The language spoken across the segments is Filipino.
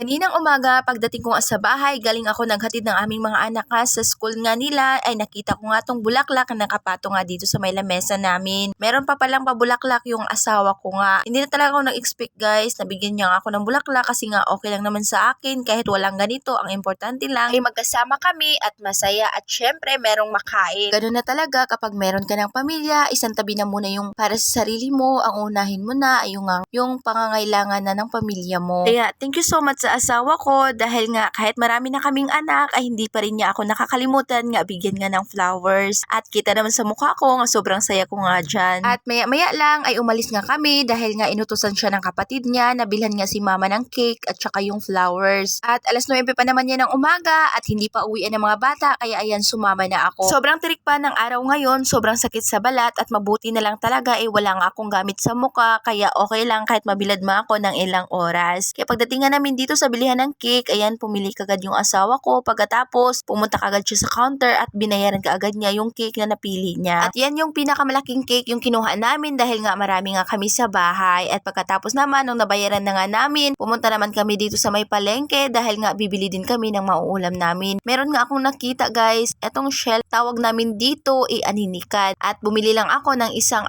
Kaninang umaga, pagdating ko nga sa bahay, galing ako naghatid ng aming mga anak nga sa school nga nila, ay nakita ko nga tong bulaklak na nakapato nga dito sa may lamesa namin. Meron pa palang pabulaklak yung asawa ko nga. Hindi na talaga ako nag-expect guys, nabigyan niya nga ako ng bulaklak kasi nga okay lang naman sa akin kahit walang ganito. Ang importante lang ay magkasama kami at masaya at syempre merong makain. Ganun na talaga kapag meron ka ng pamilya, isang tabi na muna yung para sa sarili mo, ang unahin mo na ay yung pangangailangan na ng pamilya mo. Kaya thank you so much sa asawa ko dahil nga kahit marami na kaming anak ay hindi pa rin niya ako nakakalimutan nga bigyan nga ng flowers. At kita naman sa mukha ko nga sobrang saya ko nga dyan. At maya lang ay umalis nga kami dahil nga inutusan siya ng kapatid niya na bilhan nga si mama ng cake at saka yung flowers. At alas 9 pa naman niya ng umaga at hindi pa uwian ng mga bata kaya ayan sumama na ako. Sobrang tirik pa ng araw ngayon, sobrang sakit sa balat at mabuti na lang talaga wala nga akong gamit sa mukha kaya okay lang kahit mabilad mo ako ng ilang oras. Kaya pagdating nga namin dito sa bilihan ng cake, ayan, pumili kagad yung asawa ko. Pagkatapos, pumunta kagad siya sa counter at binayaran kaagad niya yung cake na napili niya. At yan yung pinakamalaking cake yung kinuha namin dahil nga marami nga kami sa bahay. At pagkatapos naman, nung nabayaran na nga namin, pumunta naman kami dito sa may palengke dahil nga bibili din kami ng mauulam namin. Meron nga akong nakita guys, etong shell, tawag namin dito aninikad. At bumili lang ako ng isang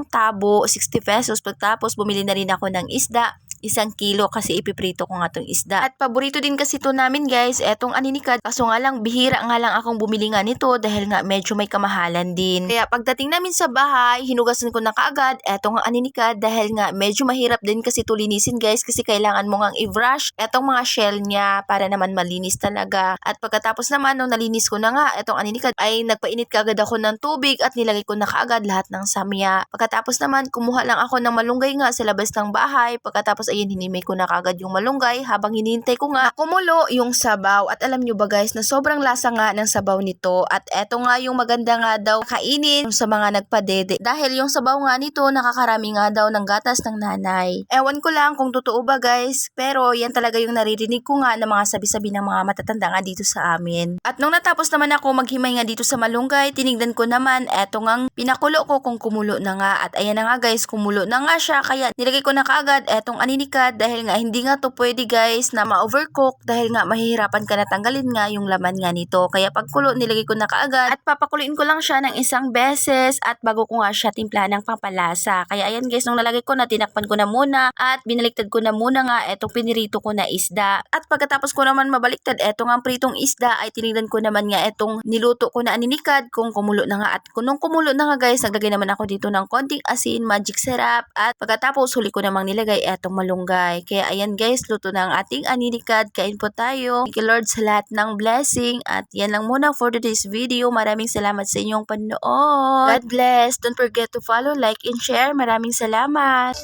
tabo, 60 pesos. Pagkatapos, bumili na rin ako ng isda. 1 kilo kasi ipiprito ko nga tong isda. At paborito din kasi ito namin guys, etong aninikad. Kaso nga lang, bihira nga lang akong bumili nga nito dahil nga medyo may kamahalan din. Kaya pagdating namin sa bahay, hinugasan ko na kaagad etong aninikad dahil nga medyo mahirap din kasi ito linisin guys kasi kailangan mo nga i-brush etong mga shell niya para naman malinis talaga. At pagkatapos naman, nung nalinis ko na nga etong aninikad, ay nagpainit kaagad ako ng tubig at nilagay ko na kaagad lahat ng samya. Pagkatapos naman, kumuha lang ako ng malunggay nga sa labas ng bahay. Pagkatapos ayun, hinimay ko na kagad yung malunggay habang hinihintay ko nga kumulo yung sabaw. At alam nyo ba guys na sobrang lasa nga ng sabaw nito. At eto nga yung maganda nga daw kainin sa mga nagpadede. Dahil yung sabaw nga nito nakakarami nga daw ng gatas ng nanay. Ewan ko lang kung totoo ba guys, pero yan talaga yung naririnig ko nga ng mga sabi-sabi ng mga matatanda nga dito sa amin. At nung natapos naman ako maghimay nga dito sa malunggay, tinignan ko naman eto ngang pinakulo ko kung kumulo na nga. At ayan na nga guys, kumulo na nga siya kaya nilagay ko na kaagad etong aninikad dahil nga hindi nga to pwede guys na ma-overcook dahil nga mahihirapan ka na tanggalin nga yung laman nga nito. Kaya pagkulo nilagay ko na kaagad at papakuluin ko lang siya ng 1 beses at bago ko nga siya timpla ng pampalasa. Kaya ayan guys, nung nalagay ko na tinakpan ko na muna at binaliktad ko na muna nga etong pinirito ko na isda. At pagkatapos ko naman mabaliktad etong ang pritong isda ay tinignan ko naman nga etong niluto ko na aninikad kung kumulo na nga. At nung kumulo na nga guys, naglagay naman ako dito ng konting asin, magic syrup at pagkatapos huli ko namang nilagay etong malunggay. Kaya ayan guys, luto na ang ating aninikad. Kain po tayo. Thank you Lord sa lahat ng blessing. At yan lang muna for today's video. Maraming salamat sa inyong panonood. God bless. Don't forget to follow, like, and share. Maraming salamat.